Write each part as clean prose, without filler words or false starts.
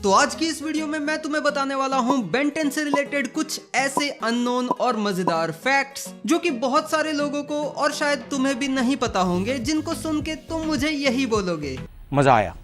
तो आज की इस वीडियो में मैं तुम्हें बताने वाला हूँ बेन 10 से रिलेटेड कुछ ऐसे अननोन और मजेदार फैक्ट्स जो कि बहुत सारे लोगों को और शायद तुम्हें भी नहीं पता होंगे, जिनको सुन के तुम मुझे यही बोलोगे मजा आया।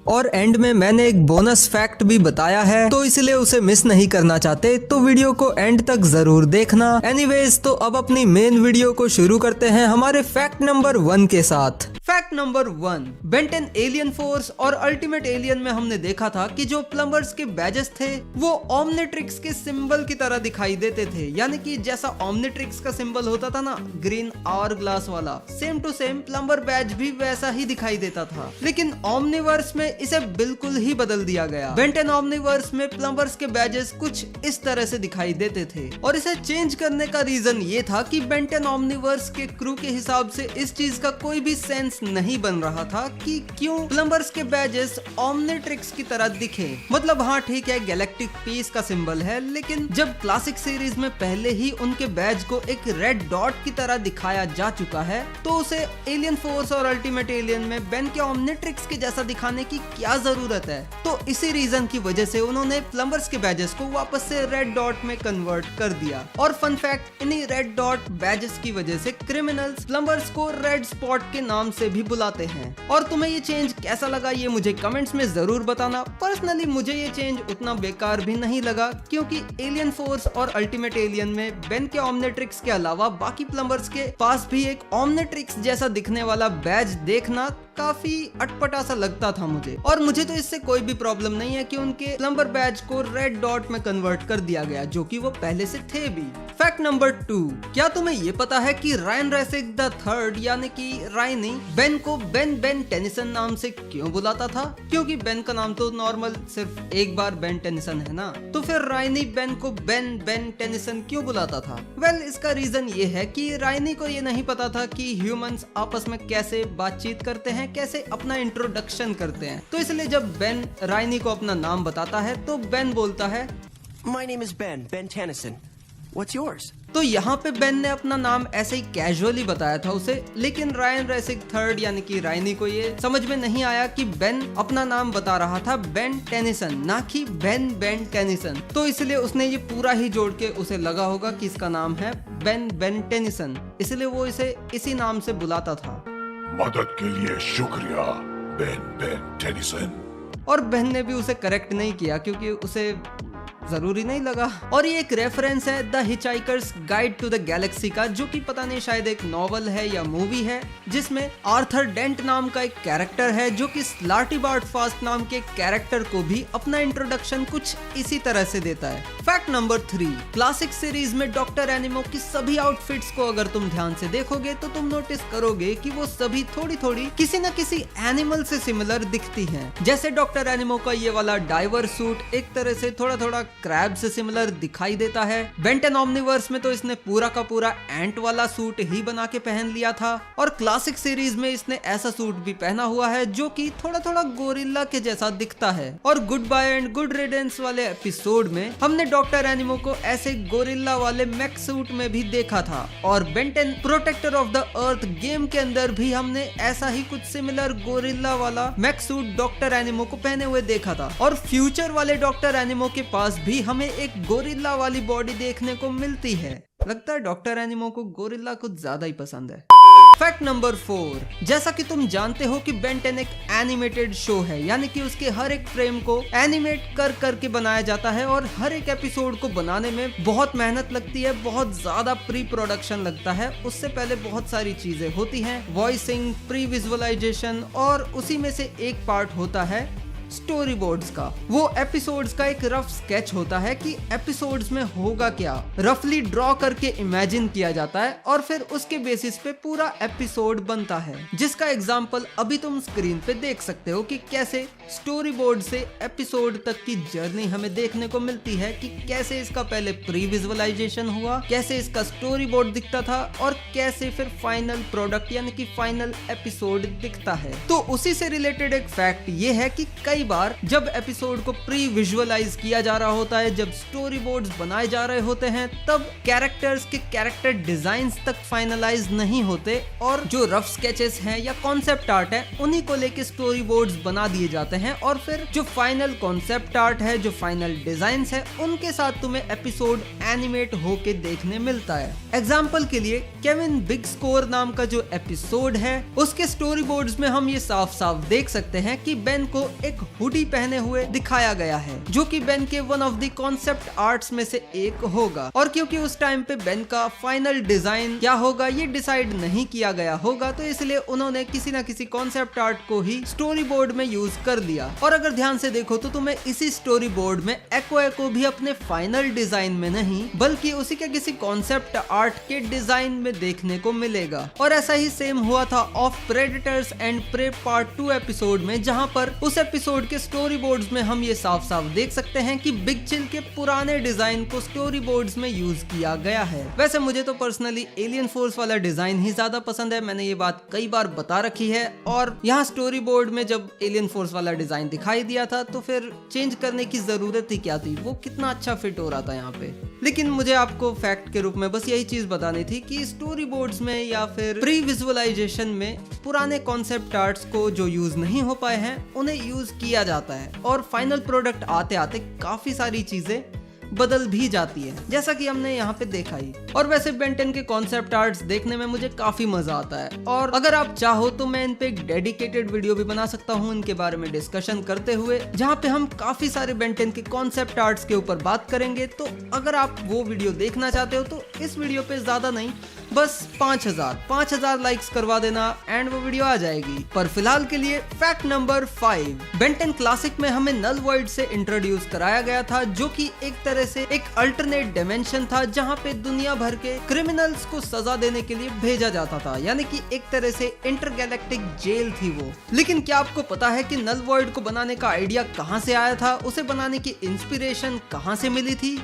और एंड में मैंने एक बोनस फैक्ट भी बताया है, तो इसलिए उसे मिस नहीं करना चाहते तो वीडियो को एंड तक जरूर देखना। एनीवेज, तो अब अपनी मेन वीडियो को शुरू करते हैं हमारे फैक्ट नंबर 1 के साथ। Fact number 1, Ben 10 alien force और अल्टीमेट एलियन में हमने देखा था कि जो प्लम्बर्स के बैजेस थे वो ओमनिट्रिक्स के सिंबल की तरह दिखाई देते थे, यानी कि जैसा ओमनिट्रिक्स का सिंबल होता था ना, ग्रीन आवर ग्लास वाला, same to same plumber badge भी वैसा ही दिखाई देता था। लेकिन ओमनिवर्स में इसे बिल्कुल ही बदल दिया गया। बेन 10 ओमनिवर्स में प्लम्बर्स के बैजेस कुछ इस तरह से दिखाई देते थे और इसे चेंज करने का रीजन ये था कि बेन 10 ओमनिवर्स के क्रू के हिसाब से इस चीज का कोई भी सेंस नहीं बन रहा था कि क्यों प्लम्बर्स के बैजेस ओमनिट्रिक्स की तरह दिखे। मतलब हाँ ठीक है, गैलेक्टिक पीस का सिंबल है, लेकिन जब क्लासिक सीरीज में पहले ही उनके बैज को एक रेड डॉट की तरह दिखाया जा चुका है, तो उसे एलियन फोर्स और अल्टीमेट एलियन में बेन के ओमनिट्रिक्स के जैसा दिखाने की क्या जरूरत है। तो इसी रीजन की वजह से उन्होंने प्लम्बर्स के बैजेस को वापस से रेड डॉट में कन्वर्ट कर दिया। और फन फैक्ट, इन्हीं रेड डॉट बैजेस की वजह से क्रिमिनल्स प्लम्बर्स को रेड स्पॉट के नाम से भी बुलाते हैं। और तुम्हें ये चेंज कैसा लगा ये मुझे कमेंट्स में जरूर बताना। पर्सनली मुझे ये चेंज उतना बेकार भी नहीं लगा, क्योंकि एलियन फोर्स और अल्टीमेट एलियन में बेन के ओमनिट्रिक्स के अलावा बाकी प्लम्बर्स के पास भी एक ओमनिट्रिक्स जैसा दिखने वाला बैज देखना काफी अटपटा सा लगता था मुझे। और मुझे तो इससे कोई भी प्रॉब्लम नहीं है कि उनके प्लम्बर बैज को रेड डॉट में कन्वर्ट कर दिया गया, जो कि वो पहले से थे भी। फैक्ट नंबर 2, क्या तुम्हें ये पता है कि रायन रेसिक द थर्ड यानी कि रायनी बेन को बेन टेनिसन नाम से क्यों बुलाता था? क्योंकि बेन का नाम तो नॉर्मल सिर्फ एक बार बेन टेनिसन है ना, तो फिर रायनी बेन को बेन टेनिसन क्यों बुलाता था? वेल, इसका रीजन ये है कि रायनी को ये नहीं पता था कि ह्यूमंस आपस में कैसे बातचीत करते हैं, कैसे अपना इंट्रोडक्शन करते हैं। तो इसलिए जब बेन रायनी को अपना नाम बताता है तो बेन बोलता है My name is Ben Tennyson. What's yours? तो यहाँ पे बेन ने अपना नाम ऐसे ही कैजुअली बताया था उसे, लेकिन रायन रेसिक थर्ड यानी कि रायनी को ये समझ में नहीं आया कि बेन अपना नाम बता रहा था बेन टेनिसन, ना कि बेन टेनिसन। तो इसलिए उसने ये पूरा ही जोड़ के उसे लगा होगा कि इसका नाम है बेन टेनिसन, इसलिए वो इसे इसी नाम से बुलाता था। मदद के लिए शुक्रिया बेन टेनिसन। और बेन ने भी उसे करेक्ट नहीं किया क्योंकि उसे जरूरी नहीं लगा। और ये एक रेफरेंस है the hitchhiker's guide to the galaxy का, जो कि पता नहीं शायद एक नॉवल है या मूवी है, जिसमें आर्थर डेंट नाम का एक कैरेक्टर है जो कि स्लार्टी बार्ट फास्ट नाम के कैरेक्टर को भी अपना इंट्रोडक्शन कुछ इसी तरह से देता है। फैक्ट नंबर 3, क्लासिक सीरीज में डॉक्टर एनिमो की सभी आउटफिट्स को अगर तुम ध्यान से देखोगे तो तुम नोटिस करोगे कि वो सभी थोड़ी किसी न किसी एनिमल से सिमिलर दिखती हैं। जैसे डॉक्टर एनिमो का ये वाला डाइवर सूट एक तरह से थोड़ा क्रैब से सिमिलर दिखाई देता है। बेन 10 ओमनिवर्स में तो इसने पूरा का पूरा एंट वाला सूट ही बना के पहन लिया था, और क्लासिक सीरीज में इसने ऐसा सूट भी पहना हुआ है जो कि थोड़ा गोरिल्ला के जैसा दिखता है। और goodbye and good riddance वाले एपिसोड में हमने डॉक्टर एनिमो को ऐसे गोरिल्ला वाले मैक सूट में भी देखा था, और Ben 10 protector of the Earth game के अंदर भी हमने ऐसा ही कुछ सिमिलर गोरिल्ला वाला मैक सूट डॉक्टर एनिमो को पहने हुए देखा था। और फ्यूचर वाले डॉक्टर एनिमो के पास भी हमें एक गोरिल्ला वाली बॉडी देखने को मिलती है। लगता है डॉक्टर एनिमो को गोरिल्ला कुछ ज्यादा ही पसंद है। फैक्ट नंबर 4, जैसा कि तुम जानते हो कि बेन 10 एक एनिमेटेड शो है, यानी कि उसके हर एक फ्रेम को एनिमेट कर के बनाया जाता है, और हर एक एपिसोड को बनाने में बहुत मेहनत लगती है, बहुत ज्यादा प्री प्रोडक्शन लगता है। उससे पहले बहुत सारी चीजें होती हैं, वॉइसिंग, प्री विजुअलाइजेशन, और उसी में से एक पार्ट होता है स्टोरी बोर्ड्स का। वो एपिसोड्स का एक रफ स्केच होता है कि एपिसोड्स में होगा क्या, रफली ड्रॉ करके इमेजिन किया जाता है, और फिर उसके बेसिस पे पूरा एपिसोड बनता है, जिसका एग्जांपल अभी तुम स्क्रीन पे देख सकते हो कि कैसे स्टोरी बोर्ड से एपिसोड तक की जर्नी हमें देखने को मिलती है, कि कैसे इसका पहले प्री विजुअलाइजेशन हुआ, कैसे इसका स्टोरी बोर्ड दिखता था, और कैसे फिर फाइनल प्रोडक्ट यानी कि फाइनल एपिसोड दिखता है। तो उसी से रिलेटेड एक फैक्ट ये है कि कई कई बार जब एपिसोड को प्री विजुअलाइज किया जा रहा होता है, जब स्टोरी बोर्ड्स बनाए जा रहे होते हैं, तब कैरेक्टर्स के कैरेक्टर डिजाइन्स तक फाइनलाइज नहीं होते और जो रफ स्केचेस हैं या कॉन्सेप्ट आर्ट है उन्हीं को लेके स्टोरी बोर्ड्स बना दिए जाते हैं और फिर जो फाइनल कॉन्सेप्ट आर्ट है, जो फाइनल डिजाइन्स है, उनके साथ तुम्हें एपिसोड एनिमेट होके देखने मिलता है। एग्जाम्पल के लिए केविन बिग स्कोर नाम का जो एपिसोड है उसके स्टोरी बोर्ड्स में हम ये साफ साफ देख सकते हैं कि बेन को एक हुडी पहने हुए दिखाया गया है जो कि बेन के one of the concept arts में से एक होगा। और क्योंकि उस टाइम पे बेन का फाइनल डिजाइन क्या होगा ये डिसाइड नहीं किया गया होगा, तो इसलिए उन्होंने किसी ना किसी कॉन्सेप्ट आर्ट को ही स्टोरी बोर्ड में यूज कर दिया। और अगर ध्यान से देखो तो तुम्हें इसी स्टोरी बोर्ड में एक्वा को भी अपने फाइनल डिजाइन में नहीं बल्कि उसी के किसी कॉन्सेप्ट आर्ट के डिजाइन में देखने को मिलेगा। और ऐसा ही सेम हुआ था of predators and prey part 2 episode में, जहां पर उस एपिसोड के स्टोरी बोर्ड्स में हम ये साफ साफ देख सकते हैं कि बिग चिल के पुराने डिजाइन को स्टोरी बोर्ड्स में यूज किया गया है। वैसे मुझे तो पर्सनली एलियन फोर्स वाला डिजाइन ही ज्यादा पसंद है, मैंने ये बात कई बार बता रखी है। और यहाँ स्टोरी बोर्ड में जब एलियन फोर्स वाला डिजाइन दिखाई दिया था तो फिर चेंज करने की जरूरत ही क्या थी, वो कितना अच्छा फिट हो रहा था यहाँ पे। लेकिन मुझे आपको फैक्ट के रूप में बस यही चीज बतानी थी कि स्टोरी बोर्ड्स में या फिर प्री विजुअलाइजेशन में पुराने कॉन्सेप्ट आर्ट्स को जो यूज नहीं हो पाए हैं उन्हें यूज किया जाता है और फाइनल प्रोडक्ट आते आते काफी सारी चीजें बदल भी जाती है, जैसा कि हमने यहाँ पे देखा ही। और वैसे बेन 10 के कॉन्सेप्ट आर्ट्स देखने में मुझे काफी मजा आता है और अगर आप चाहो तो मैं इन पे एक डेडिकेटेड वीडियो भी बना सकता हूँ इनके बारे में डिस्कशन करते हुए, जहाँ पे हम काफी सारे बेन 10 के कॉन्सेप्ट आर्ट्स के ऊपर बात करेंगे। तो अगर आप वो वीडियो देखना चाहते हो तो इस वीडियो पे ज्यादा नहीं, बस 5000 लाइक्स करवा देना एंड वो वीडियो आ जाएगी। पर फिलहाल के लिए फैक्ट नंबर 5, बेन 10 क्लासिक में हमें नल वर्ल्ड से इंट्रोड्यूस कराया गया था जो कि एक तरह से एक अल्टरनेट डायमेंशन था जहां पे दुनिया भर के क्रिमिनल्स को सजा देने के लिए भेजा जाता था, यानी कि एक तरह से इंटरगैलेक्टिक जेल थी वो। लेकिन क्या आपको पता है कि नल वर्ल्ड को बनाने का आइडिया कहां से आया था, उसे बनाने की इंस्पिरेशन कहां से मिली थी?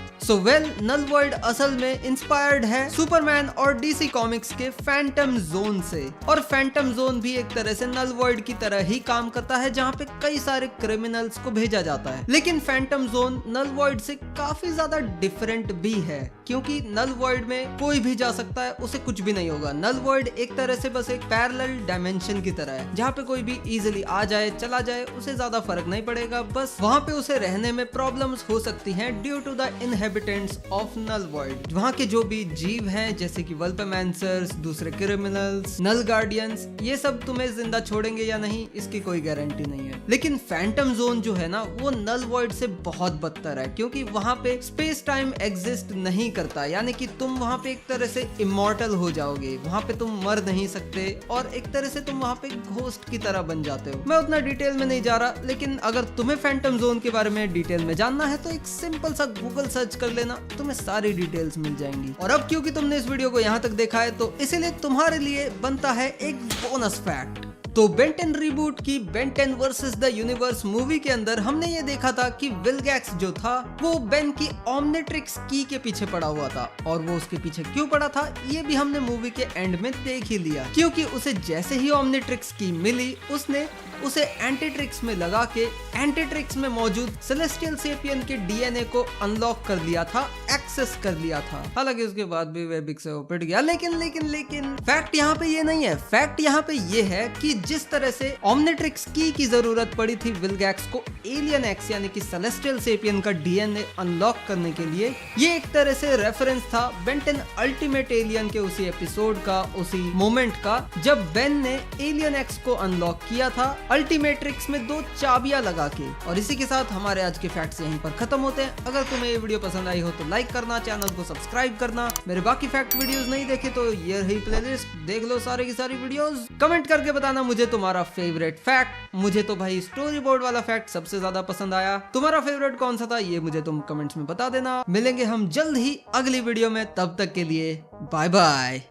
नल वर्ल्ड असल में इंस्पायर्ड है सुपरमैन और डीसी कॉमिक्स के फैंटम जोन से। और फैंटम जोन भी एक तरह से नल वर्ल्ड की तरह ही काम करता है जहां पे कई सारे क्रिमिनल्स को भेजा जाता है। लेकिन फैंटम जोन नल वर्ल्ड से काफी ज्यादा डिफरेंट भी है क्योंकि नल वर्ल्ड में कोई भी जा सकता है, उसे कुछ भी नहीं होगा। नल वर्ल्ड एक तरह से बस एक पैरेलल डायमेंशन की तरह है जहाँ पे कोई भी इजीली आ जाए चला जाए, उसे ज्यादा फर्क नहीं पड़ेगा। बस वहाँ पे उसे रहने में प्रॉब्लम्स हो सकती हैं due to the inhabitants of null world. वहाँ के जो भी जीव हैं जैसे कि वल्पेमैंसर्स, दूसरे क्रिमिनल्स, नल गार्डियंस, ये सब तुम्हें जिंदा छोड़ेंगे या नहीं इसकी कोई गारंटी नहीं है। लेकिन फैंटम जोन जो है ना वो नल वर्ल्ड से बहुत बदतर है क्योंकि वहाँ पे स्पेस टाइम एग्जिस्ट नहीं करता, यानी कि तुम वहाँ पे एक तरह से इमॉर्टल हो जाओगे, वहाँ पे तुम मर नहीं सकते और एक तरह से तुम वहाँ पे घोस्ट की तरह बन जाते हो। मैं उतना डिटेल में नहीं जा रहा, लेकिन अगर तुम्हें फैंटम जोन के बारे में डिटेल में जानना है तो एक सिंपल सा गूगल सर्च कर लेना, तुम्हें सारी डिटेल्स मिल जाएंगी। और अब क्योंकि तुमने इस वीडियो को यहाँ तक देखा है तो इसीलिए तुम्हारे लिए बनता है एक बोनस फैक्ट। तो बेन 10 रिबूट की Ben 10 versus the universe movie के अंदर हमने ये देखा था कि विलगैक्स जो था वो बेन की ओमनिट्रिक्स की के पीछे पड़ा हुआ था। और वो उसके पीछे क्यों पड़ा था ये भी हमने मूवी के एंड में देख ही लिया, क्योंकि उसे जैसे ही ओमनिट्रिक्स की मिली उसने उसे एंटीट्रिक्स में लगा के एंटीट्रिक्स में मौजूद सेलेस्टियल सेपियन के डीएनए को अनलॉक कर लिया था, एक्सेस कर लिया था। हालांकि उसके बाद भी वेबिक से वो पिट गया। लेकिन फैक्ट यहाँ पे ये नहीं है। फैक्ट यहाँ पे ये है कि जिस तरह से ओमनिट्रिक्स की जरूरत पड़ी थी विलगैक्स को एलियन एक्स यानी कि सेलेस्टियल सेपियन का डीएनए अनलॉक करने के लिए, ये एक तरह से रेफरेंस था बेन 10 अल्टीमेट एलियन के उसी एपिसोड का, उसी मोमेंट का जब बेन ने एलियन एक्स को अनलॉक किया था अल्टीमेट्रिक्स में 2 चाबियां लगा के। और इसी के साथ हमारे आज के फैक्ट्स यहीं पर खत्म होते हैं। अगर तुम्हें ये वीडियो पसंद आई हो तो लाइक करना, चैनल को सब्सक्राइब करना। मेरे बाकी फैक्ट वीडियोस नहीं देखे तो ये रही प्लेलिस्ट, देख लो सारी की सारी वीडियोस। कमेंट करके बताना मुझे तुम्हारा फेवरेट फैक्ट। मुझे तो भाई स्टोरी बोर्ड वाला फैक्ट सबसे ज्यादा पसंद आया। तुम्हारा फेवरेट कौन सा था ये मुझे तुम कमेंट्स में बता देना। मिलेंगे हम जल्द ही अगली वीडियो में, तब तक के लिए बाय बाय।